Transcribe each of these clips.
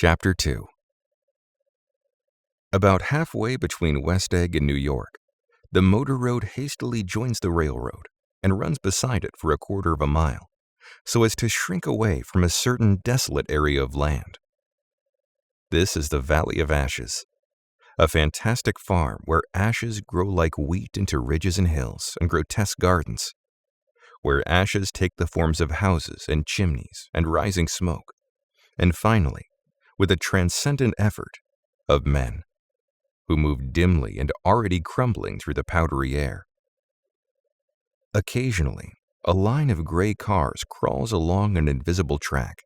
Chapter 2. About halfway between West Egg and New York, the motor road hastily joins the railroad and runs beside it for a quarter of a mile, so as to shrink away from a certain desolate area of land. This is the Valley of Ashes, a fantastic farm where ashes grow like wheat into ridges and hills and grotesque gardens, where ashes take the forms of houses and chimneys and rising smoke, and finally, with a transcendent effort, of men, who move dimly and already crumbling through the powdery air. Occasionally, a line of gray cars crawls along an invisible track,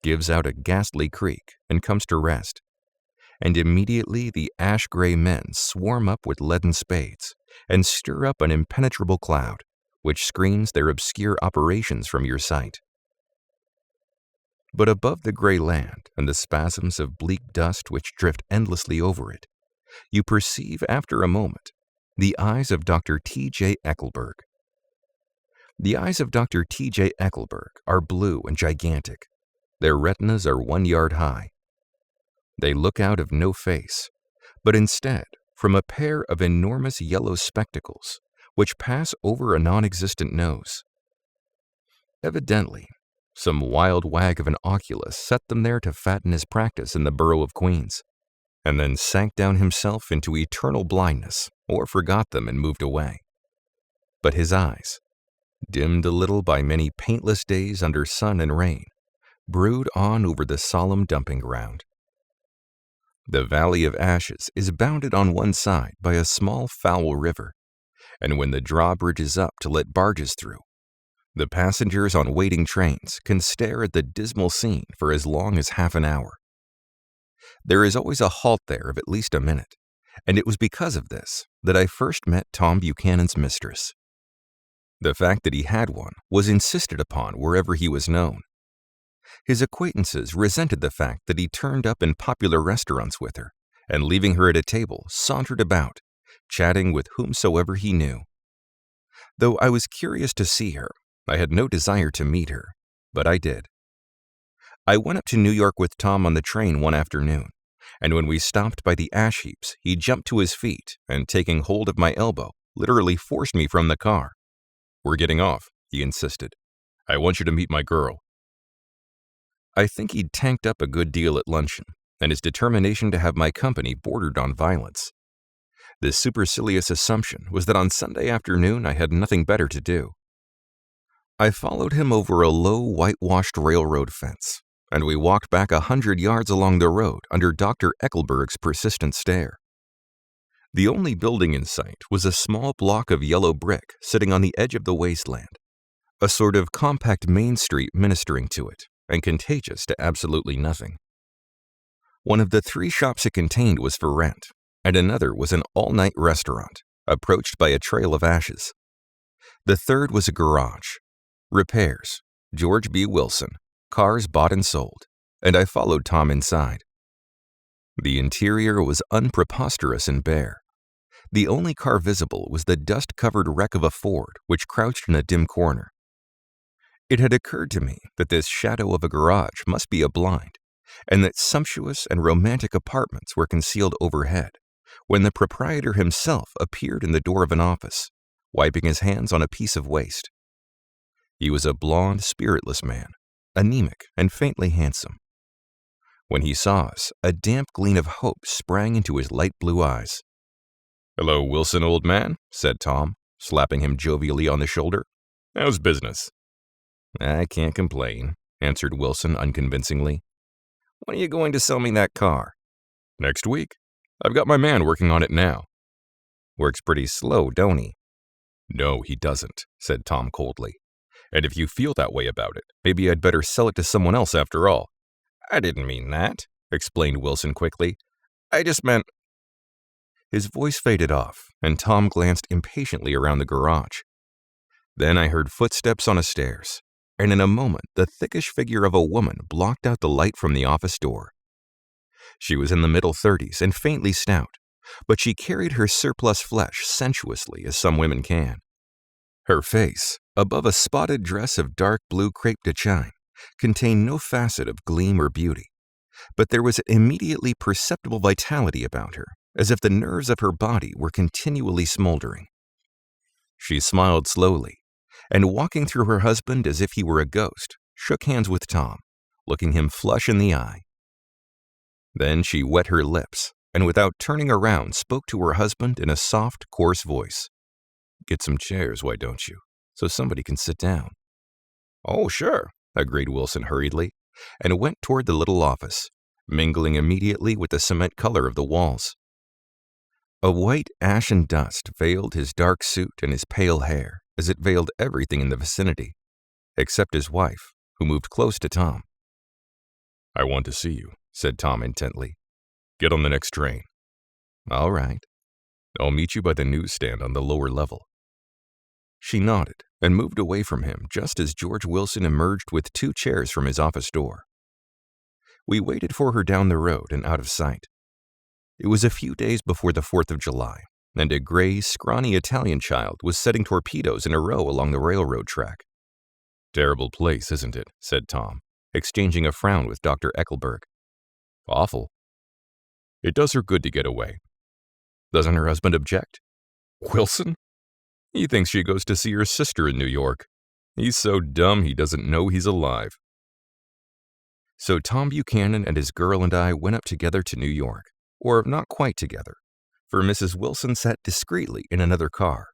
gives out a ghastly creak, and comes to rest, and immediately the ash-gray men swarm up with leaden spades and stir up an impenetrable cloud, which screens their obscure operations from your sight. But above the gray land and the spasms of bleak dust which drift endlessly over it, you perceive after a moment the eyes of Dr. T.J. Eckelberg. The eyes of Dr. T.J. Eckelberg are blue and gigantic. Their retinas are 1 yard high. They look out of no face, but instead from a pair of enormous yellow spectacles which pass over a non-existent nose. Evidently, some wild wag of an oculist set them there to fatten his practice in the borough of Queens, and then sank down himself into eternal blindness, or forgot them and moved away. But his eyes, dimmed a little by many paintless days under sun and rain, brood on over the solemn dumping ground. The Valley of Ashes is bounded on one side by a small foul river, and when the drawbridge is up to let barges through, the passengers on waiting trains can stare at the dismal scene for as long as half an hour. There is always a halt there of at least a minute, and it was because of this that I first met Tom Buchanan's mistress. The fact that he had one was insisted upon wherever he was known. His acquaintances resented the fact that he turned up in popular restaurants with her, and leaving her at a table, sauntered about, chatting with whomsoever he knew. Though I was curious to see her, I had no desire to meet her, but I did. I went up to New York with Tom on the train one afternoon, and when we stopped by the ash heaps, he jumped to his feet and, taking hold of my elbow, literally forced me from the car. "We're getting off," he insisted. "I want you to meet my girl." I think he'd tanked up a good deal at luncheon, and his determination to have my company bordered on violence. This supercilious assumption was that on Sunday afternoon I had nothing better to do. I followed him over a low, whitewashed railroad fence, and we walked back 100 yards along the road under Dr. Eckelberg's persistent stare. The only building in sight was a small block of yellow brick sitting on the edge of the wasteland, a sort of compact main street ministering to it, and contagious to absolutely nothing. One of the 3 shops it contained was for rent, and another was an all-night restaurant, approached by a trail of ashes. The third was a garage. Repairs, George B. Wilson, cars bought and sold, and I followed Tom inside. The interior was unpreposterous and bare. The only car visible was the dust-covered wreck of a Ford which crouched in a dim corner. It had occurred to me that this shadow of a garage must be a blind, and that sumptuous and romantic apartments were concealed overhead, when the proprietor himself appeared in the door of an office, wiping his hands on a piece of waste. He was a blond, spiritless man, anemic and faintly handsome. When he saw us, a damp gleam of hope sprang into his light blue eyes. "Hello, Wilson, old man," said Tom, slapping him jovially on the shoulder. "How's business?" "I can't complain," answered Wilson unconvincingly. "When are you going to sell me that car?" "Next week. I've got my man working on it now." "Works pretty slow, don't he?" "No, he doesn't," said Tom coldly. "And if you feel that way about it, maybe I'd better sell it to someone else after all." "I didn't mean that," explained Wilson quickly. "I just meant—" His voice faded off, and Tom glanced impatiently around the garage. Then I heard footsteps on a stairs, and in a moment the thickish figure of a woman blocked out the light from the office door. She was in the middle 30s and faintly stout, but she carried her surplus flesh sensuously as some women can. Her face, above a spotted dress of dark blue crepe de chine, contained no facet of gleam or beauty, but there was an immediately perceptible vitality about her, as if the nerves of her body were continually smoldering. She smiled slowly, and walking through her husband as if he were a ghost, shook hands with Tom, looking him flush in the eye. Then she wet her lips, and without turning around spoke to her husband in a soft, coarse voice. "Get some chairs, why don't you, so somebody can sit down?" "Oh, sure," agreed Wilson hurriedly, and went toward the little office, mingling immediately with the cement color of the walls. A white ashen dust veiled his dark suit and his pale hair, as it veiled everything in the vicinity, except his wife, who moved close to Tom. "I want to see you," said Tom intently. "Get on the next train." "All right. I'll meet you by the newsstand on the lower level." She nodded and moved away from him just as George Wilson emerged with 2 chairs from his office door. We waited for her down the road and out of sight. It was a few days before the 4th of July, and a gray, scrawny Italian child was setting torpedoes in a row along the railroad track. "Terrible place, isn't it?" said Tom, exchanging a frown with Dr. Eckelberg. "Awful. It does her good to get away." "Doesn't her husband object?" "Wilson? He thinks she goes to see her sister in New York. He's so dumb he doesn't know he's alive." So Tom Buchanan and his girl and I went up together to New York, or not quite together, for Mrs. Wilson sat discreetly in another car.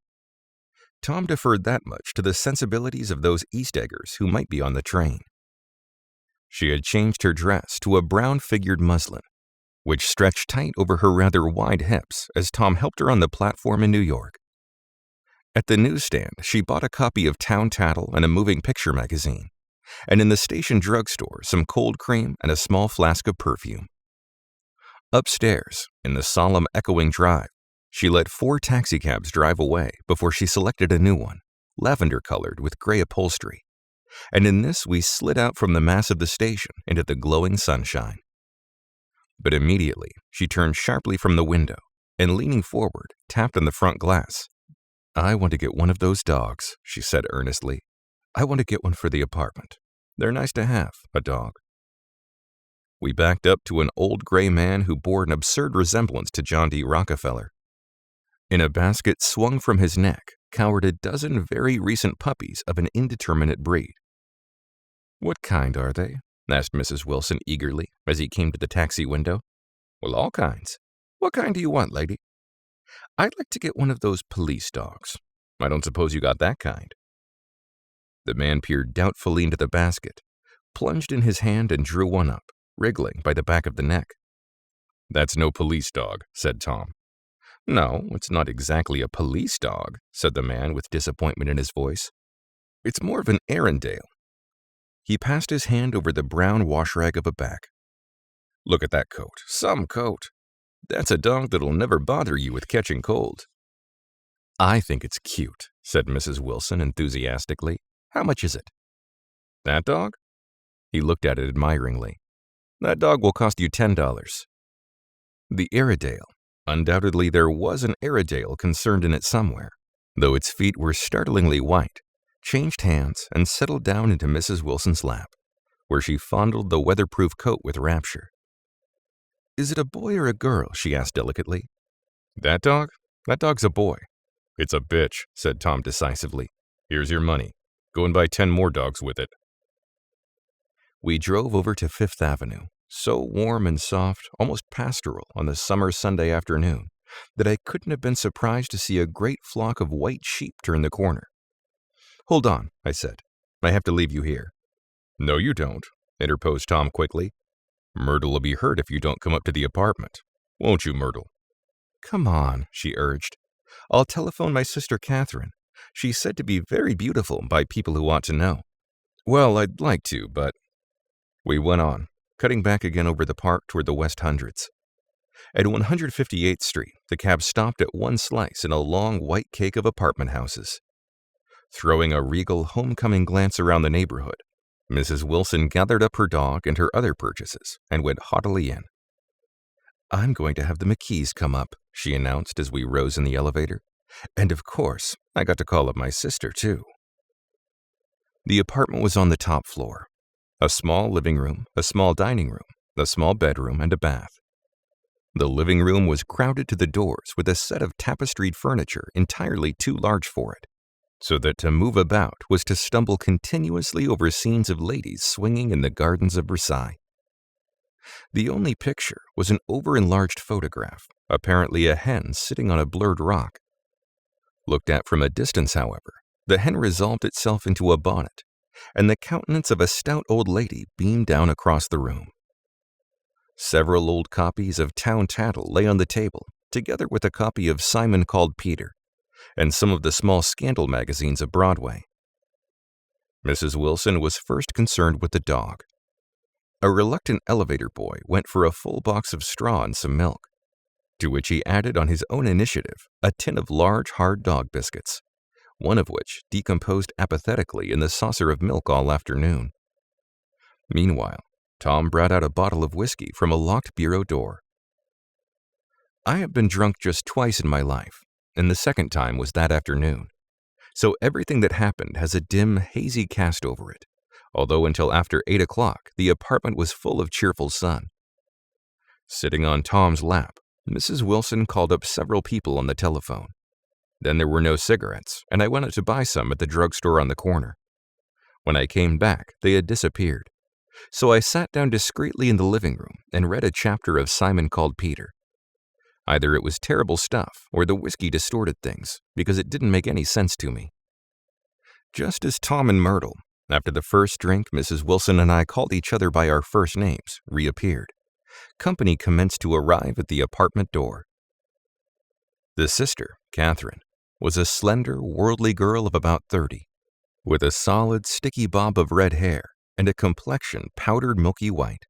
Tom deferred that much to the sensibilities of those East Eggers who might be on the train. She had changed her dress to a brown-figured muslin, which stretched tight over her rather wide hips as Tom helped her on the platform in New York. At the newsstand, she bought a copy of Town Tattle and a moving picture magazine, and in the station drugstore some cold cream and a small flask of perfume. Upstairs, in the solemn echoing drive, she let 4 taxicabs drive away before she selected a new one, lavender-colored with gray upholstery, and in this we slid out from the mass of the station into the glowing sunshine. But immediately, she turned sharply from the window, and leaning forward, tapped on the front glass. "I want to get one of those dogs," she said earnestly. "I want to get one for the apartment. They're nice to have, a dog." We backed up to an old gray man who bore an absurd resemblance to John D. Rockefeller. In a basket swung from his neck cowered a dozen very recent puppies of an indeterminate breed. "What kind are they?" asked Mrs. Wilson eagerly as he came to the taxi window. "Well, all kinds. What kind do you want, lady?" "I'd like to get one of those police dogs. I don't suppose you got that kind." The man peered doubtfully into the basket, plunged in his hand and drew one up, wriggling by the back of the neck. "That's no police dog," said Tom. "No, it's not exactly a police dog," said the man with disappointment in his voice. "It's more of an Arendale." He passed his hand over the brown wash rag of a back. "Look at that coat. Some coat. That's a dog that'll never bother you with catching cold." "I think it's cute," said Mrs. Wilson enthusiastically. "How much is it?" "That dog?" He looked at it admiringly. "That dog will cost you $10. The Airedale. Undoubtedly there was an Airedale concerned in it somewhere, though its feet were startlingly white, changed hands and settled down into Mrs. Wilson's lap, where she fondled the weatherproof coat with rapture. "Is it a boy or a girl?" she asked delicately. "That dog? That dog's a boy." "It's a bitch," said Tom decisively. "Here's your money. Go and buy 10 more dogs with it." We drove over to Fifth Avenue, so warm and soft, almost pastoral on the summer Sunday afternoon, that I couldn't have been surprised to see a great flock of white sheep turn the corner. "Hold on," I said. "I have to leave you here." "No, you don't," interposed Tom quickly. "Myrtle will be hurt if you don't come up to the apartment. Won't you, Myrtle?" "Come on," she urged. "I'll telephone my sister Catherine. She's said to be very beautiful by people who ought to know." "Well, I'd like to, but—" We went on, cutting back again over the park toward the West Hundreds. At 158th Street, the cab stopped at one slice in a long white cake of apartment houses. Throwing a regal homecoming glance around the neighborhood, Mrs. Wilson gathered up her dog and her other purchases and went haughtily in. "I'm going to have the McKees come up," she announced as we rose in the elevator. "And of course, I got to call up my sister, too." The apartment was on the top floor. A small living room, a small dining room, a small bedroom, and a bath. The living room was crowded to the doors with a set of tapestried furniture entirely too large for it, so that to move about was to stumble continuously over scenes of ladies swinging in the gardens of Versailles. The only picture was an over-enlarged photograph, apparently a hen sitting on a blurred rock. Looked at from a distance, however, the hen resolved itself into a bonnet, and the countenance of a stout old lady beamed down across the room. Several old copies of Town Tattle lay on the table, together with a copy of Simon Called Peter, and some of the small scandal magazines of Broadway. Mrs. Wilson was first concerned with the dog. A reluctant elevator boy went for a full box of straw and some milk, to which he added on his own initiative a tin of large hard dog biscuits, one of which decomposed apathetically in the saucer of milk all afternoon. Meanwhile, Tom brought out a bottle of whiskey from a locked bureau door. I have been drunk just twice in my life, and the second time was that afternoon, so everything that happened has a dim, hazy cast over it, although until after 8 o'clock the apartment was full of cheerful sun. Sitting on Tom's lap, Mrs. Wilson called up several people on the telephone. Then there were no cigarettes, and I went out to buy some at the drugstore on the corner. When I came back, they had disappeared, so I sat down discreetly in the living room and read a chapter of Simon Called Peter. Either it was terrible stuff, or the whiskey distorted things, because it didn't make any sense to me. Just as Tom and Myrtle, after the first drink Mrs. Wilson and I called each other by our first names, reappeared, company commenced to arrive at the apartment door. The sister, Catherine, was a slender, worldly girl of about 30, with a solid, sticky bob of red hair and a complexion powdered milky white.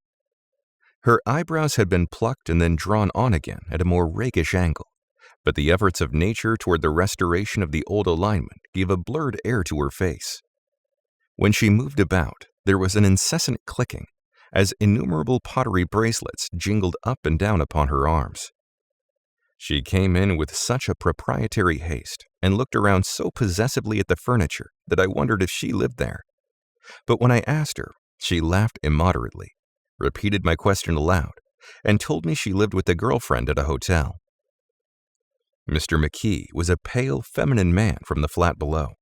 Her eyebrows had been plucked and then drawn on again at a more rakish angle, but the efforts of nature toward the restoration of the old alignment gave a blurred air to her face. When she moved about, there was an incessant clicking, as innumerable pottery bracelets jingled up and down upon her arms. She came in with such a proprietary haste and looked around so possessively at the furniture that I wondered if she lived there. But when I asked her, she laughed immoderately, repeated my question aloud, and told me she lived with a girlfriend at a hotel. Mr. McKee was a pale, feminine man from the flat below.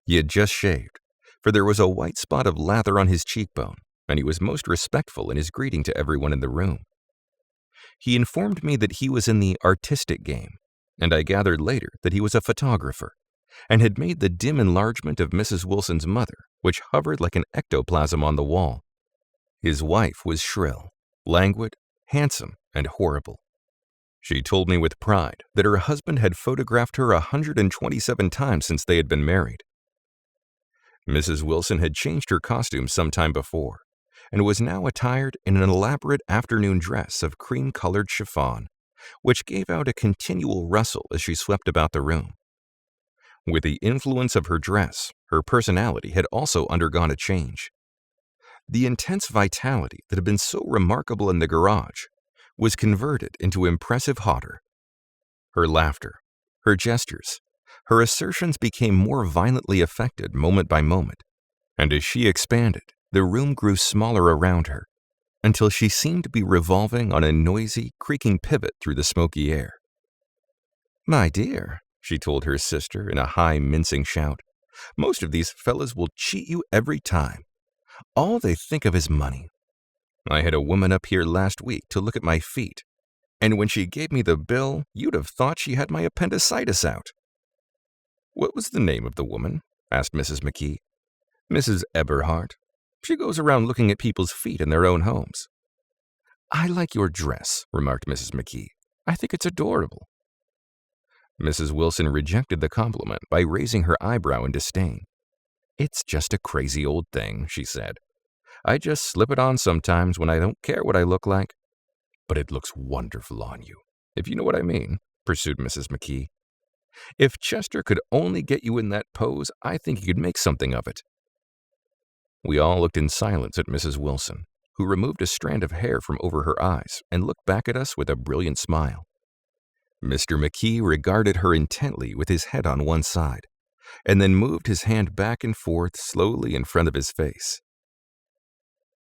He had just shaved, for there was a white spot of lather on his cheekbone, and he was most respectful in his greeting to everyone in the room. He informed me that he was in the artistic game, and I gathered later that he was a photographer, and had made the dim enlargement of Mrs. Wilson's mother, which hovered like an ectoplasm on the wall. His wife was shrill, languid, handsome, and horrible. She told me with pride that her husband had photographed her 127 times since they had been married. Mrs. Wilson had changed her costume some time before, and was now attired in an elaborate afternoon dress of cream-colored chiffon, which gave out a continual rustle as she swept about the room. With the influence of her dress, her personality had also undergone a change. The intense vitality that had been so remarkable in the garage was converted into impressive hauteur. Her laughter, her gestures, her assertions became more violently affected moment by moment, and as she expanded, the room grew smaller around her, until she seemed to be revolving on a noisy, creaking pivot through the smoky air. "My dear," she told her sister in a high, mincing shout, "most of these fellows will cheat you every time. All they think of is money. I had a woman up here last week to look at my feet, and when she gave me the bill, you'd have thought she had my appendicitis out." "What was the name of the woman?" asked Mrs. McKee. "Mrs. Eberhardt. She goes around looking at people's feet in their own homes." "I like your dress," remarked Mrs. McKee. "I think it's adorable." Mrs. Wilson rejected the compliment by raising her eyebrow in disdain. "It's just a crazy old thing," she said. "I just slip it on sometimes when I don't care what I look like." "But it looks wonderful on you, if you know what I mean," pursued Mrs. McKee. "If Chester could only get you in that pose, I think he could make something of it." We all looked in silence at Mrs. Wilson, who removed a strand of hair from over her eyes and looked back at us with a brilliant smile. Mr. McKee regarded her intently with his head on one side, and then moved his hand back and forth slowly in front of his face.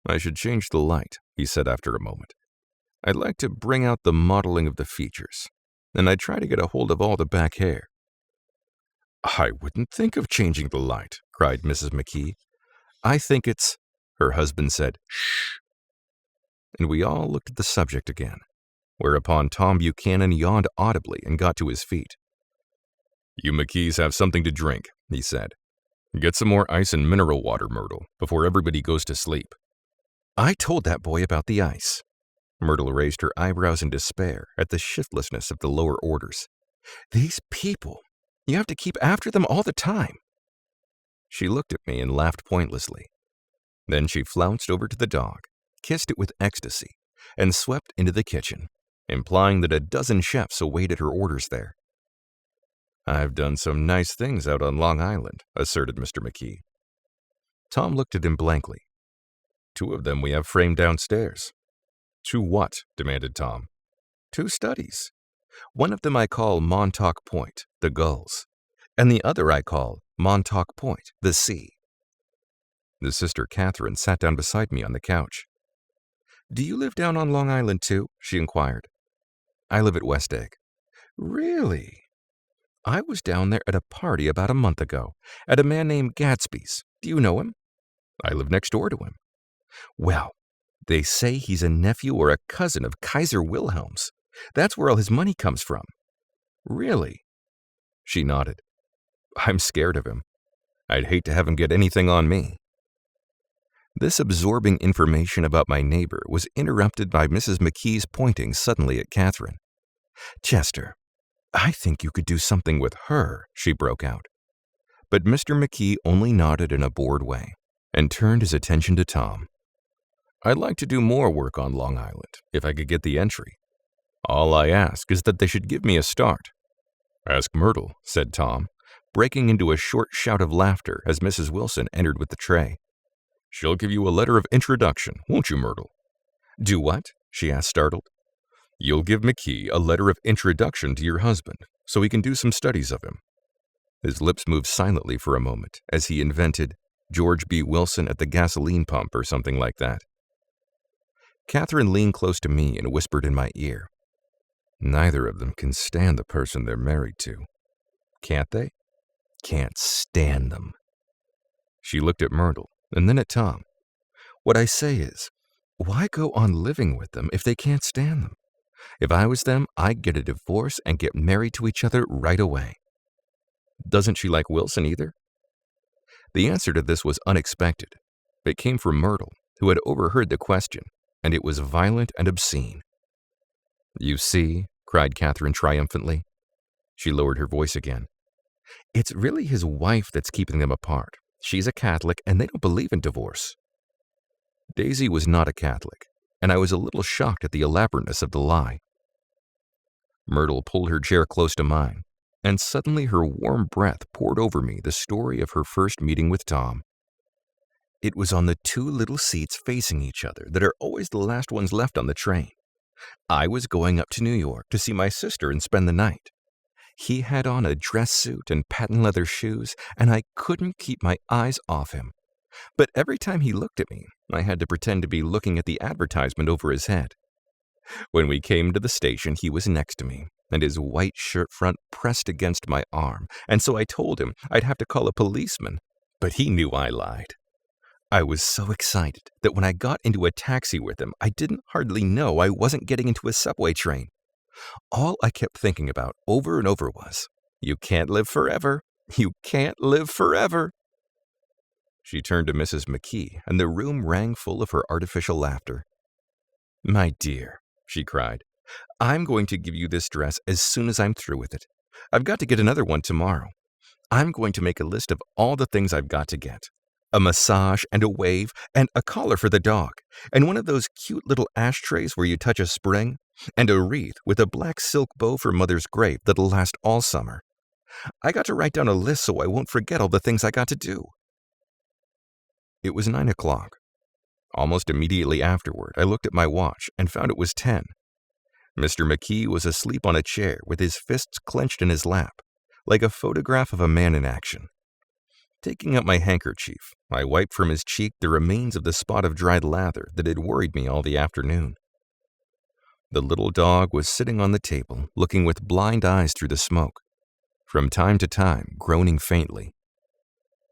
"I should change the light," he said after a moment. "I'd like to bring out the modeling of the features, and I'd try to get a hold of all the back hair." "I wouldn't think of changing the light," cried Mrs. McKee. "I think it's—" Her husband said, "Shh," and we all looked at the subject again, whereupon Tom Buchanan yawned audibly and got to his feet. "You McKees have something to drink," he said. "Get some more ice and mineral water, Myrtle, before everybody goes to sleep." "I told that boy about the ice." Myrtle raised her eyebrows in despair at the shiftlessness of the lower orders. "These people, you have to keep after them all the time." She looked at me and laughed pointlessly. Then she flounced over to the dog, kissed it with ecstasy, and swept into the kitchen, implying that a dozen chefs awaited her orders there. "I've done some nice things out on Long Island," asserted Mr. McKee. Tom looked at him blankly. "2 of them we have framed downstairs." "2 what?" demanded Tom. "2 studies. One of them I call Montauk Point, the gulls, and the other I call Montauk Point, the sea." The sister Catherine sat down beside me on the couch. "Do you live down on Long Island too?" she inquired. "I live at West Egg." "Really? I was down there at a party about a month ago, at a man named Gatsby's. Do you know him?" "I live next door to him." "Well, they say he's a nephew or a cousin of Kaiser Wilhelm's. That's where all his money comes from." "Really?" She nodded. "I'm scared of him. I'd hate to have him get anything on me." This absorbing information about my neighbor was interrupted by Mrs. McKee's pointing suddenly at Catherine. "Chester, I think you could do something with her," she broke out. But Mr. McKee only nodded in a bored way and turned his attention to Tom. "I'd like to do more work on Long Island, if I could get the entry. All I ask is that they should give me a start." "Ask Myrtle," said Tom, breaking into a short shout of laughter as Mrs. Wilson entered with the tray. "She'll give you a letter of introduction, won't you, Myrtle?" "Do what?" she asked, startled. "You'll give McKee a letter of introduction to your husband, so he can do some studies of him." His lips moved silently for a moment as he invented George B. Wilson at the gasoline pump or something like that. Catherine leaned close to me and whispered in my ear, "Neither of them can stand the person they're married to." "Can't they?" "Can't stand them." She looked at Myrtle and then at Tom. "What I say is, why go on living with them if they can't stand them? If I was them, I'd get a divorce and get married to each other right away." "Doesn't she like Wilson either?" The answer to this was unexpected. It came from Myrtle, who had overheard the question, and it was violent and obscene. "You see," cried Catherine triumphantly. She lowered her voice again. "It's really his wife that's keeping them apart. She's a Catholic, and they don't believe in divorce." Daisy was not a Catholic, and I was a little shocked at the elaborateness of the lie. Myrtle pulled her chair close to mine, and suddenly her warm breath poured over me the story of her first meeting with Tom. "It was on the 2 little seats facing each other that are always the last ones left on the train. I was going up to New York to see my sister and spend the night. He had on a dress suit and patent leather shoes, and I couldn't keep my eyes off him. But every time he looked at me, I had to pretend to be looking at the advertisement over his head. When we came to the station, he was next to me, and his white shirt front pressed against my arm, and so I told him I'd have to call a policeman, but he knew I lied. I was so excited that when I got into a taxi with him, I didn't hardly know I wasn't getting into a subway train. All I kept thinking about over and over was, 'You can't live forever. You can't live forever.'" She turned to Mrs. McKee, and the room rang full of her artificial laughter. "My dear," she cried, "I'm going to give you this dress as soon as I'm through with it. I've got to get another one tomorrow. I'm going to make a list of all the things I've got to get. A massage and a wave and a collar for the dog, and one of those cute little ashtrays where you touch a spring, and a wreath with a black silk bow for Mother's grave that'll last all summer. I got to write down a list so I won't forget all the things I got to do." It was 9 o'clock. Almost immediately afterward, I looked at my watch and found it was 10. Mr. McKee was asleep on a chair with his fists clenched in his lap, like a photograph of a man in action. Taking up my handkerchief, I wiped from his cheek the remains of the spot of dried lather that had worried me all the afternoon. The little dog was sitting on the table, looking with blind eyes through the smoke, from time to time groaning faintly.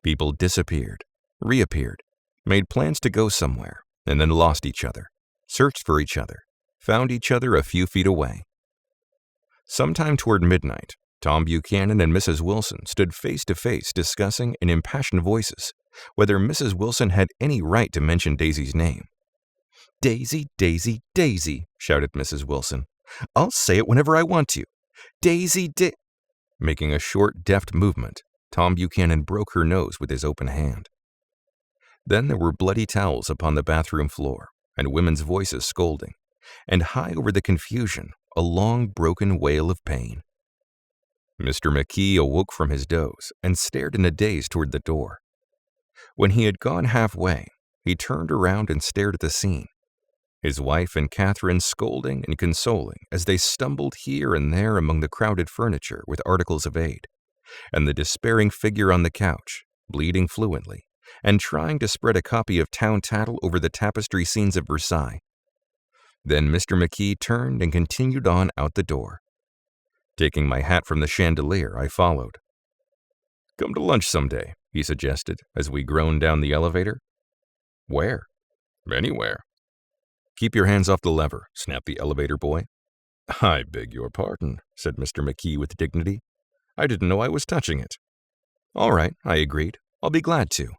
People disappeared, reappeared, made plans to go somewhere, and then lost each other, searched for each other, found each other a few feet away. Sometime toward midnight, Tom Buchanan and Mrs. Wilson stood face to face discussing in impassioned voices whether Mrs. Wilson had any right to mention Daisy's name. "Daisy, Daisy, Daisy," shouted Mrs. Wilson. "I'll say it whenever I want to. Daisy, Making a short, deft movement, Tom Buchanan broke her nose with his open hand. Then there were bloody towels upon the bathroom floor, and women's voices scolding, and high over the confusion, a long, broken wail of pain. Mr. McKee awoke from his doze and stared in a daze toward the door. When he had gone halfway, he turned around and stared at the scene, his wife and Catherine scolding and consoling as they stumbled here and there among the crowded furniture with articles of aid, and the despairing figure on the couch, bleeding fluently, and trying to spread a copy of Town Tattle over the tapestry scenes of Versailles. Then Mr. McKee turned and continued on out the door. Taking my hat from the chandelier, I followed. "Come to lunch someday," he suggested as we groaned down the elevator. "Where?" "Anywhere." "Keep your hands off the lever," snapped the elevator boy. "I beg your pardon," said Mr. McKee with dignity. "I didn't know I was touching it." "All right," I agreed. "I'll be glad to."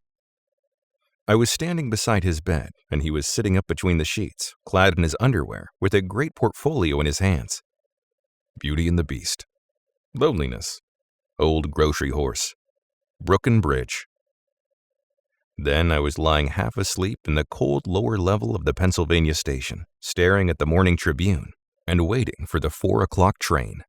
I was standing beside his bed, and he was sitting up between the sheets, clad in his underwear, with a great portfolio in his hands. Beauty and the Beast. Loneliness. Old Grocery Horse. Brooklyn Bridge. Then I was lying half asleep in the cold lower level of the Pennsylvania station, staring at the Morning Tribune and waiting for the 4 o'clock train.